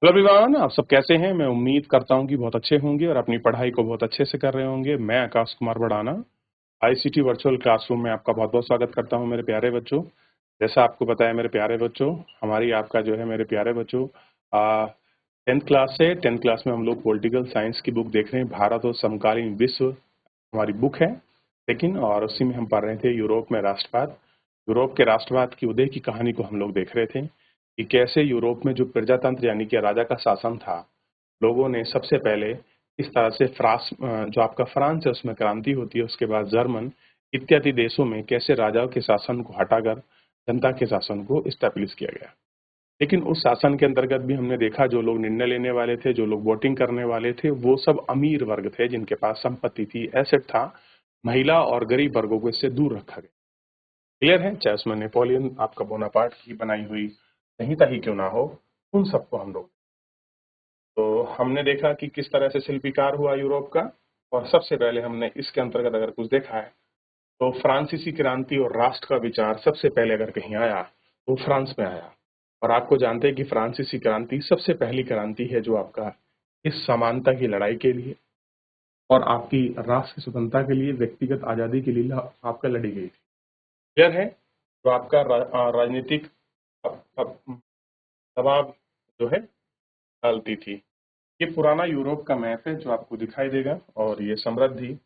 Hello everyone, आप सब कैसे हैं? मैं उम्मीद करता हूं कि बहुत अच्छे होंगे और अपनी पढ़ाई को बहुत अच्छे से कर रहे होंगे। मैं Akash Kumar Badana ICT virtual classroom में आपका बहुत बहुत स्वागत करता हूं मेरे प्यारे बच्चों। जैसा आपको बताया मेरे प्यारे बच्चों, हमारी आपका जो है मेरे प्यारे बच्चों 10th क्लास से 10th क्लास में हम लोग पॉलिटिकल साइंस की बुक देख रहे हैं। भारत और समकालीन विश्व हमारी बुक है, लेकिन और उसी में हम पढ़ रहे थे यूरोप में राष्ट्रवाद। यूरोप के राष्ट्रवाद की उदय की कहानी को हम लोग देख रहे थे कि कैसे यूरोप में जो प्रजातंत्र यानी कि राजा का शासन था, लोगों ने सबसे पहले इस तरह से जो आपका फ्रांस है उसमें क्रांति होती है, उसके बाद जर्मन इत्यादि देशों में कैसे राजाओं के शासन को हटाकर जनता के शासन को स्टैब्लिश किया गया। लेकिन उस शासन के अंतर्गत भी हमने देखा जो लोग निर्णय लेने वाले थे, जो लोग वोटिंग करने वाले थे, वो सब अमीर वर्ग थे जिनके पास संपत्ति थी, एसेट था। महिला और गरीब वर्गों को इससे दूर रखा गया। क्लियर है? चाहे उसमें नेपोलियन आपका बोनापार्ट की बनाई हुई संहिता ही क्यों ना हो, उन सबको हम लोग तो हमने देखा कि किस तरह से शिल्पीकार हुआ यूरोप का। और सबसे पहले हमने इसके अंतर्गत अगर कुछ देखा है तो फ्रांसीसी क्रांति और राष्ट्र का विचार सबसे पहले अगर कहीं आया तो फ्रांस में आया। और आपको जानते हैं कि फ्रांसीसी क्रांति सबसे पहली क्रांति है जो आपका इस समानता की लड़ाई के लिए और आपकी राष्ट्र की स्वतंत्रता के लिए, व्यक्तिगत आजादी के लिए आपका लड़ी गई थी। क्लियर है? तो आपका राजनीतिक दबाव जो है डालती थी। ये पुराना यूरोप का मैप है जो आपको दिखाई देगा, और ये समृद्धि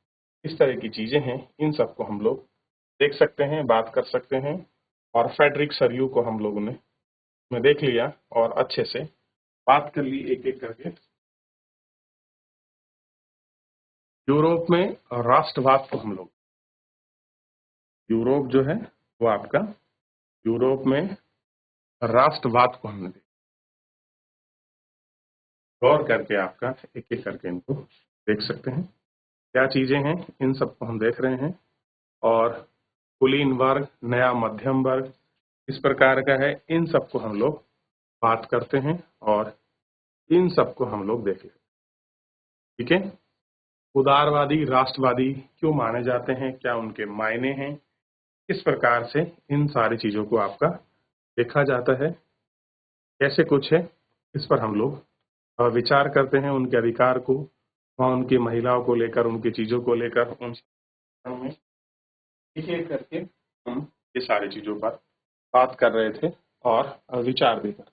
इस तरह की चीजें हैं, इन सबको हम लोग देख सकते हैं, बात कर सकते हैं। और फेडरिक सरयू को हम लोगों ने देख लिया और अच्छे से बात कर ली एक एक करके। यूरोप में राष्ट्रवाद को हम लोग, यूरोप जो है वो आपका, यूरोप में राष्ट्रवाद को हमने गौर करके आपका एक एक करके इनको देख सकते हैं क्या चीजें हैं, इन सबको हम देख रहे हैं। और कुलीन वर्ग, नया मध्यम वर्ग इस प्रकार का है, इन सबको हम लोग बात करते हैं और इन सबको हम लोग देख लेते हैं। ठीक है? उदारवादी राष्ट्रवादी क्यों माने जाते हैं, क्या उनके मायने हैं, किस प्रकार से इन सारी चीजों को आपका देखा जाता है, कैसे कुछ है, इस पर हम लोग विचार करते हैं। उनके अधिकार को, वहाँ उनकी महिलाओं को लेकर, उनकी चीजों को लेकर, उन में एक एक करके हम ये सारी चीजों पर बात कर रहे थे और विचार भी कर रहे थे।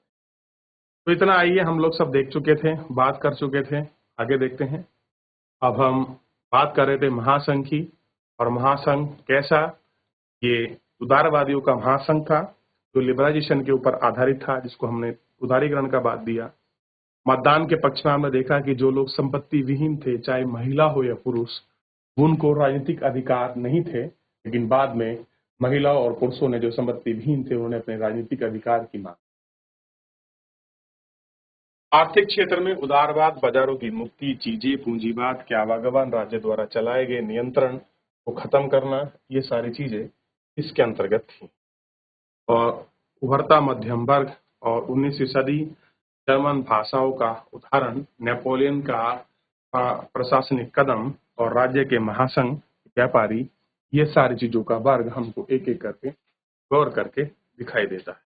तो इतना आइए, हम लोग सब देख चुके थे, बात कर चुके थे, आगे देखते हैं। अब हम बात कर रहे थे महासंघ की, और महासंघ कैसा, ये उदारवादियों का महासंघ था जो लिबरलाइजेशन के ऊपर आधारित था, जिसको हमने उदारीकरण का बात दिया। मतदान के पक्ष में हमने देखा कि जो लोग संपत्ति विहीन थे, चाहे महिला हो या पुरुष, उनको राजनीतिक अधिकार नहीं थे। लेकिन बाद में महिलाओं और पुरुषों ने जो संपत्ति विहीन थे, उन्होंने अपने राजनीतिक अधिकार की मांग। आर्थिक क्षेत्र में उदारवाद, बाजारों की मुक्ति, चीजें पूंजीवाद के आवागमन, राज्य द्वारा चलाए गए नियंत्रण को खत्म करना, ये सारी चीजें इसके अंतर्गत थी। और उभरता मध्यम वर्ग और 19वीं सदी जर्मन भाषाओं का उदाहरण, नेपोलियन का प्रशासनिक कदम और राज्य के महासंघ व्यापारी, ये सारी चीजों का वर्ग हमको एक एक करके गौर करके दिखाई देता है।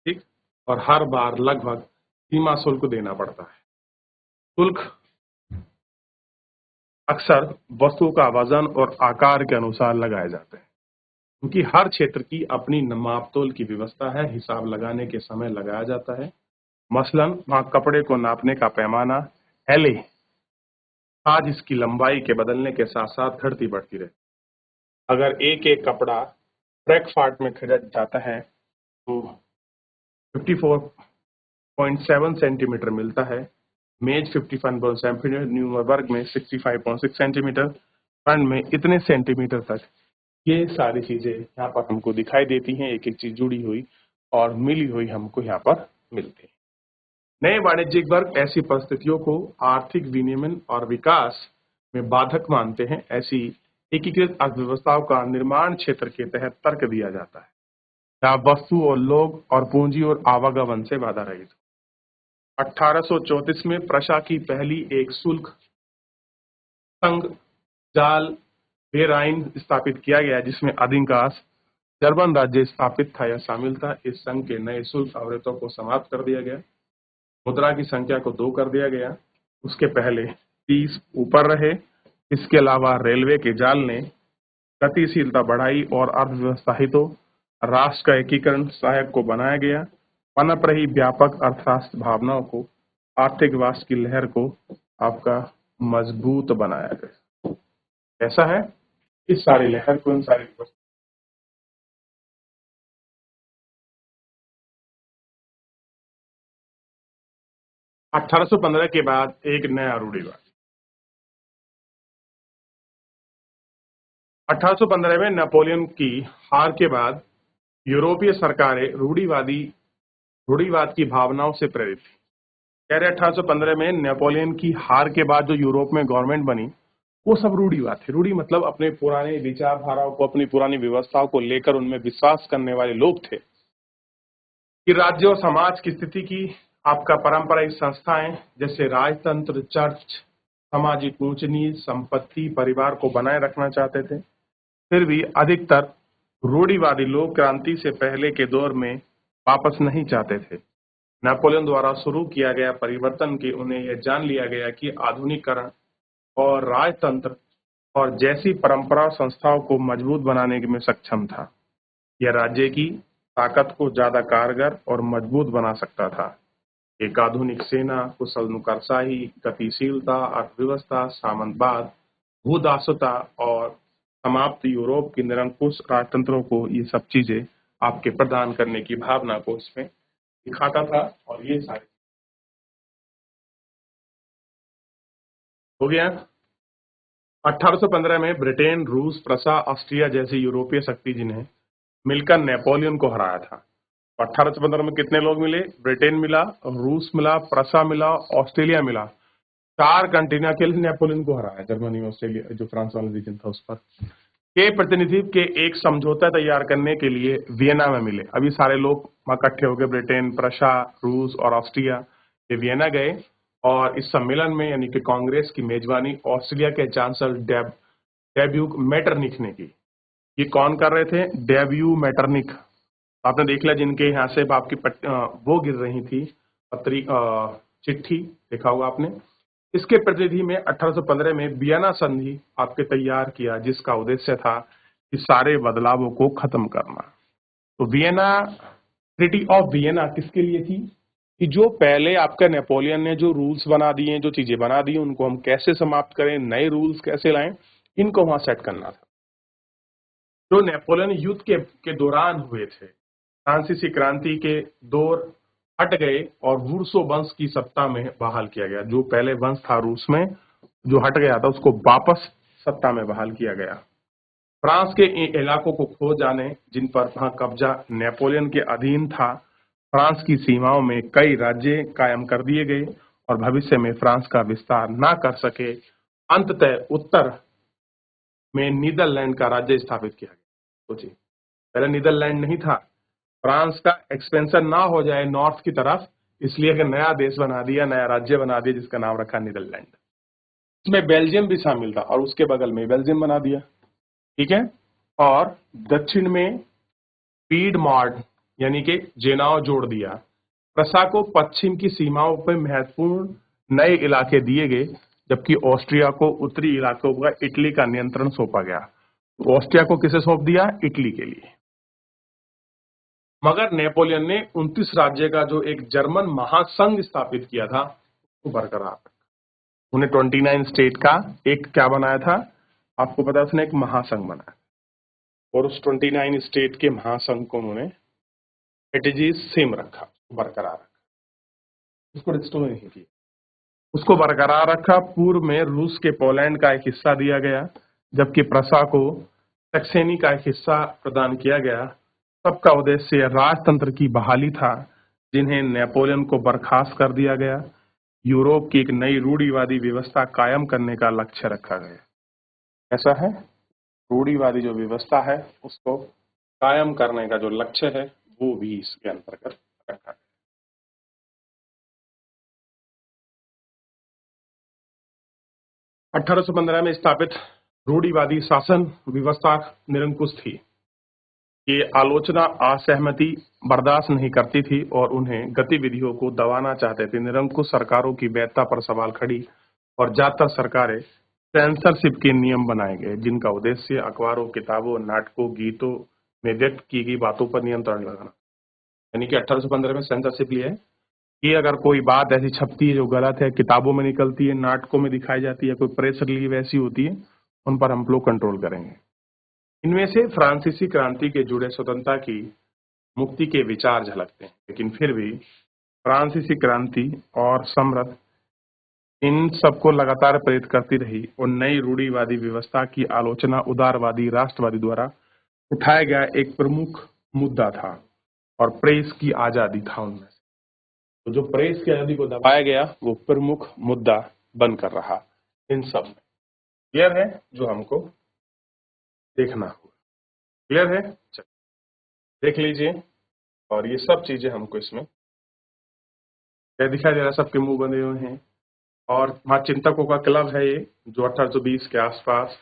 ठीक? और हर बार लगभग सीमा शुल्क देना पड़ता है। शुल्क अक्सर वस्तु का वजन और आकार के अनुसार लगाए जाते हैं, क्योंकि हर क्षेत्र की अपनी मापतोल की व्यवस्था है, हिसाब लगाने के समय लगाया जाता है। मसलन वहां कपड़े को नापने का पैमाना एले, आज इसकी लंबाई के बदलने के साथ साथ घटती बढ़ती रहती। अगर एक एक कपड़ा फ्रैंकफर्ट में खरीदा जाता है तो 54.7 सेंटीमीटर मिलता है, मेज 55 सेंटीमीटर, न्यूयॉर्क वर्ग में 65.6 सेंटीमीटर, फ्रंट में इतने सेंटीमीटर तक। ये सारी चीजें यहाँ पर हमको दिखाई देती हैं, एक एक चीज जुड़ी हुई और मिली हुई हमको यहाँ पर मिलती है। नए वाणिज्यिक वर्ग ऐसी परिस्थितियों को आर्थिक विनियमन और विकास में बाधक मानते हैं। ऐसी एकीकृत अर्थव्यवस्थाओं का निर्माण क्षेत्र के तहत तर्क दिया जाता है, जहाँ वस्तु और लोग और पूंजी और आवागमन से बाधा रहित। 1834 में प्रशा की पहली एक शुल्क संघ जाल वेराइन स्थापित किया गया, जिसमें अधिकांश जर्मन राज्य स्थापित था या शामिल था। इस संघ के नए शुल्क अवरोधों को समाप्त कर दिया गया। मुद्रा की संख्या को 2 कर दिया गया। उसके पहले 30 ऊपर रहे। इसके अलावा रेलवे के जाल ने गतिशीलता बढ़ाई और अर्थव्यवस्था हितों, राष्ट्र का एकीकरण सहायक को बनाया गया। पनप रही व्यापक अर्थशास्त्र भावनाओं को, आर्थिक विकास की लहर को आपका मजबूत बनाया गया। ऐसा है इस सारी लहर को, इन सारी 1815 के बाद एक नया रूढ़िवाद। 1815 में नेपोलियन की हार के बाद यूरोपीय सरकारें रूढ़िवाद की भावनाओं से प्रेरित थी। कह रहे 1815 में नेपोलियन की हार के बाद जो यूरोप में गवर्नमेंट बनी, वो सब रूढ़िवाद थे। रूढ़ी मतलब अपने पुराने विचारधाराओं को, अपनी पुरानी व्यवस्थाओं को लेकर उनमें विश्वास करने वाले लोग थे कि राज्य और समाज की स्थिति की आपका पारंपरिक संस्थाएं जैसे राजतंत्र, चर्च, सामाजिक ऊंच नीच, संपत्ति, परिवार को बनाए रखना चाहते थे। फिर भी अधिकतर रूढ़िवादी लोग क्रांति से पहले के दौर में वापस नहीं चाहते थे। नेपोलियन द्वारा शुरू किया गया परिवर्तन की उन्हें यह जान लिया गया कि आधुनिकीकरण और राजतंत्र और जैसी परंपरा संस्थाओं को मजबूत बनाने में सक्षम था। यह राज्य की ताकत को ज्यादा कारगर और मजबूत बना सकता था। एक आधुनिक सेना, कुशल नौकरशाही, गतिशीलता, अर्थव्यवस्था, सामंतवाद, भूदासता और समाप्त यूरोप की निरंकुश राजतंत्रों को, ये सब चीजें आपके प्रदान करने की भावना को इसमें दिखाता था। और ये सारी हो गया। 1815 में ब्रिटेन, रूस, प्रसा, ऑस्ट्रिया जैसी यूरोपीय शक्ति जिन्हें मिलकर नेपोलियन को हराया था। 1815 में कितने लोग मिले? ब्रिटेन मिला, रूस मिला, प्रसा मिला, ऑस्ट्रेलिया मिला। 4 कंट्री अकेले नेपोलियन को हराया। जर्मनी, ऑस्ट्रेलिया, जो फ्रांस वाला रीजन था उस पर के प्रतिनिधित्व के एक समझौता तैयार करने के लिए वियना में मिले। अभी सारे लोग इकट्ठे हो गए, ब्रिटेन, प्रशा, रूस और ऑस्ट्रिया, ये वियना गए और इस सम्मेलन में यानी कि कांग्रेस की मेजबानी ऑस्ट्रेलिया के चांसलर डेब्यू मेटरनिख ने की। ये कौन कर रहे थे? Debut Metternich. आपने देख लिया जिनके यहाँ से आपकी वो गिर रही थी चिट्ठी, देखा होगा आपने। इसके प्रतिनिधि में 1815 में वियना संधि आपके तैयार किया, जिसका उद्देश्य था कि सारे बदलावों को खत्म करना। तो वियना, ट्रीटी ऑफ वियना किसके लिए थी? कि जो पहले आपका नेपोलियन ने जो रूल्स बना दिए, जो चीजें बना दी, उनको हम कैसे समाप्त करें, नए रूल्स कैसे लाएं, इनको वहां सेट करना था। जो नेपोलियन युद्ध के दौरान हुए थे, फ्रांसीसी क्रांति के दौर हट गए और वुरसो वंश की सत्ता में बहाल किया गया। जो पहले वंश था रूस में, जो हट गया था, उसको वापस सत्ता में बहाल किया गया। फ्रांस के इन इलाकों को खो जाने, जिन पर वहां कब्जा नेपोलियन के अधीन था, फ्रांस की सीमाओं में कई राज्य कायम कर दिए गए और भविष्य में फ्रांस का विस्तार ना कर सके। अंततः उत्तर में नीदरलैंड का राज्य स्थापित किया गया। सोचिए, पहले नीदरलैंड नहीं था। फ्रांस का एक्सपेंशन ना हो जाए नॉर्थ की तरफ, इसलिए एक नया देश बना दिया, नया राज्य बना दिया, जिसका नाम रखा नीदरलैंड। इसमें बेल्जियम भी शामिल था और उसके बगल में बेल्जियम बना दिया, ठीक है। और दक्षिण में पीडमॉन्ट यानी कि जेनाओ जोड़ दिया। प्रशा को पश्चिम की सीमाओं पर महत्वपूर्ण नए इलाके दिए गए, जबकि ऑस्ट्रिया को उत्तरी इलाकों का इटली का नियंत्रण सौंपा गया। ऑस्ट्रिया को किसे सौंप दिया? इटली के लिए। मगर नेपोलियन ने 29 राज्य का जो एक जर्मन महासंघ स्थापित किया था, वो बरकरार रखा। उन्हें 29 स्टेट का एक क्या बनाया था? आपको पता है, उसने एक महासंघ बनाया और उस 29 स्टेट के महासंघ को उन्होंने सेम रखा, बरकरार रखा, उसको डिस्ट्रॉय नहीं किया, उसको बरकरार रखा। पूर्व में रूस के पोलैंड का एक हिस्सा दिया गया, जबकि प्रशा को सैक्सेनी का एक हिस्सा प्रदान किया गया। सबका उद्देश्य राजतंत्र की बहाली था, जिन्हें नेपोलियन को बर्खास्त कर दिया गया। यूरोप की एक नई रूढ़िवादी व्यवस्था कायम करने का लक्ष्य रखा गया। ऐसा है, रूढ़िवादी जो व्यवस्था है उसको कायम करने का जो लक्ष्य है, वो भी इसके अंतर्गत रखा है। 1815 में स्थापित रूढ़िवादी शासन व्यवस्था निरंकुश थी। ये आलोचना असहमति बर्दाश्त नहीं करती थी और उन्हें गतिविधियों को दबाना चाहते थे। निरंकुश सरकारों की वैधता पर सवाल खड़ी और ज्यादातर सरकारें सेंसरशिप के नियम बनाए गए, जिनका उद्देश्य अखबारों, किताबों, नाटकों, गीतों में व्यक्त की गई बातों पर नियंत्रण लगाना। यानी कि 1815 में सेंसरशिप लिया है कि अगर कोई बात ऐसी छपती है जो गलत है, किताबों में निकलती है, नाटकों में दिखाई जाती है, कोई प्रेस रिलीज ऐसी होती है, उन पर हम लोग कंट्रोल करेंगे। इनमें से फ्रांसीसी क्रांति के जुड़े स्वतंत्रता की मुक्ति के विचार झलकते हैं, लेकिन फिर भी फ्रांसीसी क्रांति और समृद्ध इन सबको लगातार प्रेरित करती रही और नई रूढ़िवादी व्यवस्था की आलोचना उदारवादी राष्ट्रवादी द्वारा उठाया गया एक प्रमुख मुद्दा था और प्रेस की आजादी था उनमें से। तो जो प्रेस की आजादी को दबाया गया वो प्रमुख मुद्दा बनकर रहा इन सब में। क्लियर है जो हमको देखना होगा। क्लियर है, चलिए देख लीजिए। और ये सब चीजें हमको इसमें क्या दिखाई दे रहा है, सबके मुंह बंधे हुए हैं। और वहाँ चिंतकों का क्लब है ये, जो 1820 के आसपास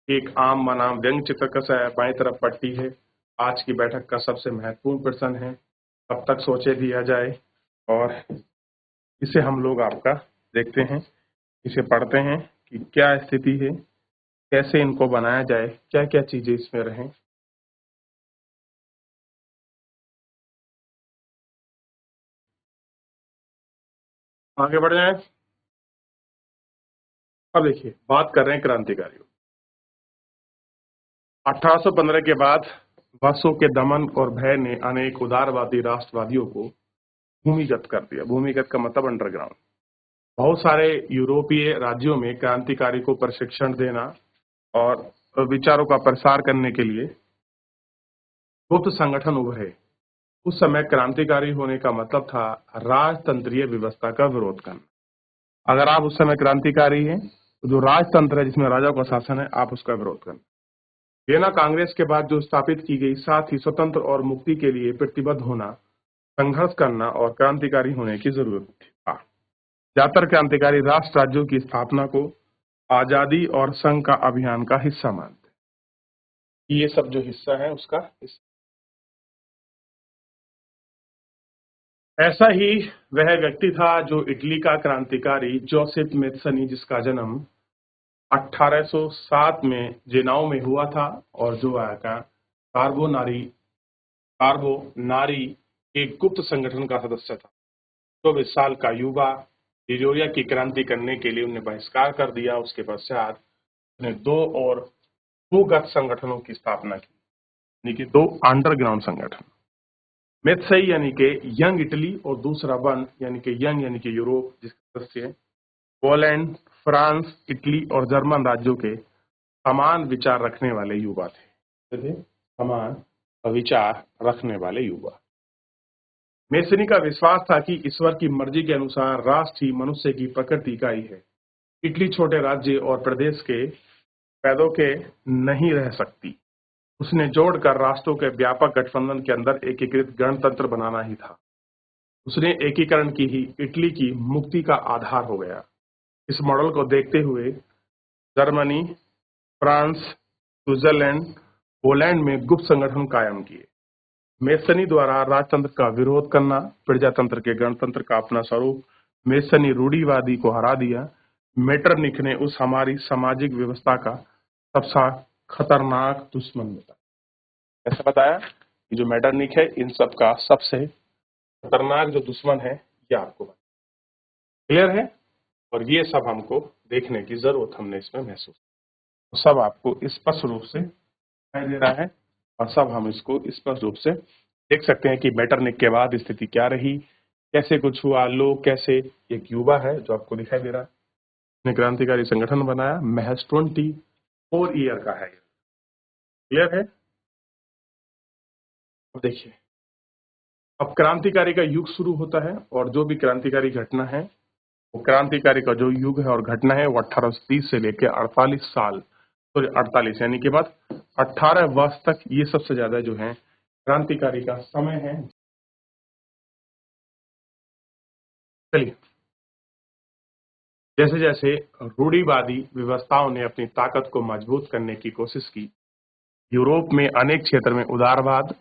एक आम बनाम व्यंग चित्र कसा बाईं तरफ पट्टी है। आज की बैठक का सबसे महत्वपूर्ण प्रश्न है, कब तक सोचे दिया जाए। और इसे हम लोग आपका देखते हैं, इसे पढ़ते हैं कि क्या स्थिति है, कैसे इनको बनाया जाए, क्या क्या चीजें इसमें रहें। आगे बढ़ जाए। अब देखिए, बात कर रहे हैं क्रांतिकारियों। 1815 के बाद बसों के दमन और भय ने अनेक उदारवादी राष्ट्रवादियों को भूमिगत कर दिया। भूमिगत का मतलब अंडरग्राउंड। बहुत सारे यूरोपीय राज्यों में क्रांतिकारी को प्रशिक्षण देना और विचारों का प्रसार करने के लिए गुप्त संगठन उभरे। उस समय क्रांतिकारी होने का मतलब था राजतंत्रीय व्यवस्था का विरोध करना। अगर आप उस समय क्रांतिकारी हैं तो जो राजतंत्र है जिसमें राजा का शासन है, आप उसका विरोध करना। वियना कांग्रेस के बाद जो स्थापित की गई, साथ ही स्वतंत्र और मुक्ति के लिए प्रतिबद्ध होना, संघर्ष करना और क्रांतिकारी होने की जरूरत थी। ज्यादातर क्रांतिकारी राष्ट्र राज्यों की स्थापना को आजादी और संघ का अभियान का हिस्सा मानते हैं। ये सब जो हिस्सा है उसका हिस्सा। ऐसा ही वह व्यक्ति था जो इटली का क्रांतिकारी जोसेफ मेत्सनी, जिसका जन्म 1807 में जेनाओ में हुआ था और जो आया कार्बोनारी एक गुप्त संगठन का सदस्य था। 24 साल का युवा लिगुरिया की क्रांति करने के लिए उन्हें बहिष्कार कर दिया। उसके पश्चात उसने दो और भूगत संगठनों की स्थापना की, यानी कि दो अंडरग्राउंड संगठन। मेत्सई यानी कि यंग इटली और दूसरा वन यानी कि यंग यानी कि यूरोप, जिसके सदस्य पोलैंड, फ्रांस, इटली और जर्मन राज्यों के समान विचार रखने वाले युवा थे। समान विचार रखने वाले युवा। मेसनी का विश्वास था कि ईश्वर की मर्जी के अनुसार राष्ट्र ही मनुष्य की प्रकृति इकाई है। इटली छोटे राज्य और प्रदेश के पैदों के नहीं रह सकती। उसने जोड़कर राष्ट्रों के व्यापक गठबंधन के अंदर एकीकृत गणतंत्र बनाना ही था। उसने एकीकरण की ही इटली की मुक्ति का आधार हो गया। इस मॉडल को देखते हुए जर्मनी, फ्रांस, स्विट्जरलैंड, पोलैंड में गुप्त संगठन कायम किए। मेसनी द्वारा राजतंत्र का विरोध करना, प्रजातंत्र के गणतंत्र का अपना स्वरूप, मेसनी रूढ़िवादी को हरा दिया। मेटरनिख ने उस हमारी सामाजिक व्यवस्था का सबसे खतरनाक दुश्मन बताया। ऐसा बताया कि जो मेटरनिख है इन सब का सबसे खतरनाक जो दुश्मन है, ये आपको क्लियर है। और ये सब हमको देखने की जरूरत हमने इसमें महसूस, तो सब आपको स्पष्ट रूप से दिखाई दे रहा है और सब हम इसको स्पष्ट रूप से देख सकते हैं कि मेटरनिख के बाद स्थिति क्या रही, कैसे कुछ हुआ, लोग कैसे। एक युवा है जो आपको दिखाई दे रहा है, उसने क्रांतिकारी संगठन बनाया, महज 24 ईयर का है। क्लियर है। अब देखिए, अब क्रांतिकारी का युग शुरू होता है और जो भी क्रांतिकारी घटना है, वो क्रांतिकारी का जो युग है और घटना है वो 1830 से लेकर 48 साल, सॉरी 48 यानी के बाद 18 वर्ष तक, ये सबसे ज्यादा जो है क्रांतिकारी का समय है। चलिए, जैसे जैसे रूढ़िवादी व्यवस्थाओं ने अपनी ताकत को मजबूत करने की कोशिश की, यूरोप में अनेक क्षेत्र में उदारवाद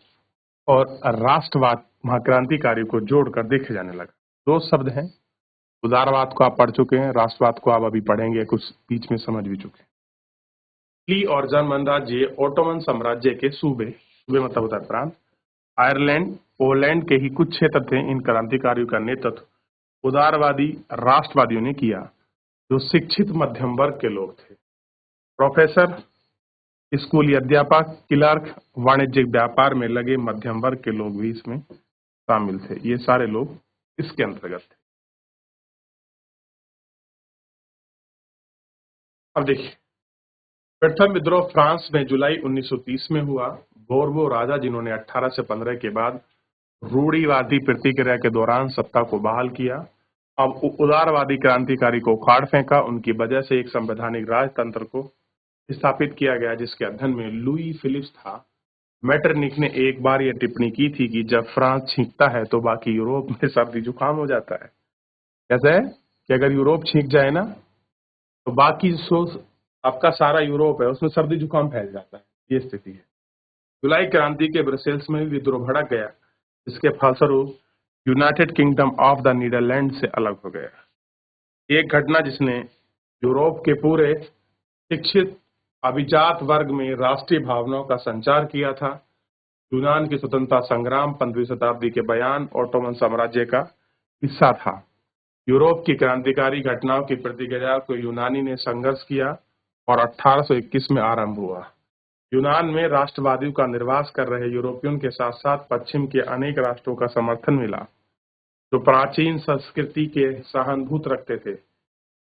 और राष्ट्रवाद महाक्रांतिकारियों को जोड़कर देखे जाने लगा। दो शब्द हैं, उदारवाद को आप पढ़ चुके हैं, राष्ट्रवाद को आप अभी पढ़ेंगे, कुछ बीच में समझ भी चुके हैं। इटली और जर्मन राज्य ओटोमन साम्राज्य के सूबे मतलब होता है प्रांत, आयरलैंड, पोलैंड के ही कुछ क्षेत्र थे। इन क्रांतिकारियों का नेतृत्व उदारवादी राष्ट्रवादियों ने किया, जो शिक्षित मध्यम वर्ग के लोग थे। प्रोफेसर, स्कूली अध्यापक, क्लर्क, वाणिज्यिक व्यापार में लगे मध्यम वर्ग के लोग भी इसमें शामिल थे। ये सारे लोग इसके अंतर्गत थे। अब देखिए, प्रथम विद्रोह फ्रांस में जुलाई 1930 में हुआ। बोर्बो राजा, जिन्होंने 18 से 15 के बाद रूढ़िवादी प्रतिक्रिया के दौरान सत्ता को बहाल किया, अब उदारवादी क्रांतिकारी को उखाड़ फेंका। उनकी वजह से एक संवैधानिक राजतंत्र को स्थापित किया गया, जिसके अध्ययन में लुई फिलिप्स था। मेटरनिक ने एक बार यह टिप्पणी की थी कि जब फ्रांस छींकता है तो बाकी यूरोप में सर्दी जुकाम हो जाता है। कैसे है कि अगर यूरोप छींक जाए ना तो बाकी जो आपका सारा यूरोप है उसमें सर्दी जुकाम फैल जाता है। ये स्थिति है। जुलाई क्रांति के ब्रसेल्स में भी विद्रोह भड़क गया, इसके फलस्वरूप United Kingdom of the Netherland से अलग हो गया। एक घटना जिसने यूरोप के पूरे शिक्षित अभिजात वर्ग में राष्ट्रीय भावनाओं का संचार किया था। यूनान की स्वतंत्रता संग्राम 15वीं शताब्दी के बयान ओटोमन साम्राज्य का हिस्सा था। यूरोप की क्रांतिकारी घटनाओं की प्रतिक्रिया को यूनानी ने संघर्ष किया और 1821 में आरंभ हुआ। यूनान में राष्ट्रवादियों का निर्वास कर रहे यूरोपियन के साथ साथ पश्चिम के अनेक राष्ट्रों का समर्थन मिला, जो प्राचीन संस्कृति के सहानुभूत रखते थे।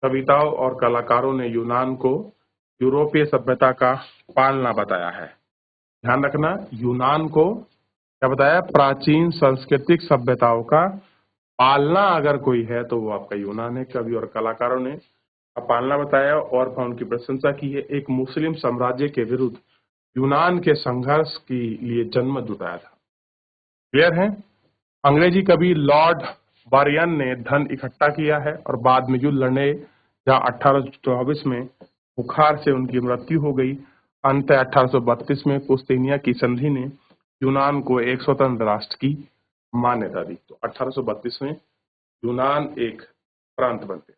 कविताओं और कलाकारों ने यूनान को यूरोपीय सभ्यता का पालना बताया है। ध्यान रखना, यूनान को क्या बताया? प्राचीन सांस्कृतिक सभ्यताओं का पालना अगर कोई है तो वो आपका यूनान है। कवि और कलाकारों ने पालना बताया और उनकी प्रशंसा की है। एक मुस्लिम साम्राज्य के विरुद्ध यूनान के संघर्ष के लिए जनमत जुटाया था। क्लियर है? अंग्रेजी कवि लॉर्ड बायरन ने धन इकट्ठा किया है और बाद में युद्ध लड़ने, जहां 1824 में बुखार से उनकी मृत्यु हो गई। अंत 1832 में कुस्तिनिया की संधि ने यूनान को एक स्वतंत्र राष्ट्र की मान्यता दी। तो 1832 में यूनान एक प्रांत बन गया।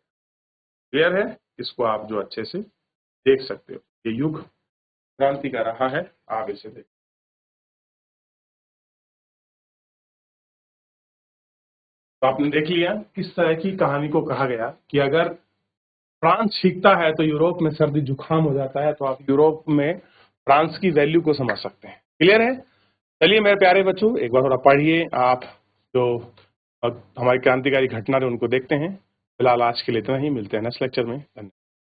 क्लियर है? इसको आप जो अच्छे से देख सकते हो, ये युग क्रांति का रहा है। आप इसे देख, तो आपने देख लिया किस तरह की कहानी को कहा गया कि अगर फ्रांस सीखता है तो यूरोप में सर्दी जुकाम हो जाता है। तो आप यूरोप में फ्रांस की वैल्यू को समझ सकते हैं। क्लियर है? चलिए मेरे प्यारे बच्चों, एक बार थोड़ा पढ़िए आप, जो हमारी क्रांतिकारी घटना है उनको देखते हैं। फिलहाल आज के लिए इतना ही, मिलते हैं नेक्स्ट लेक्चर में। धन्यवाद।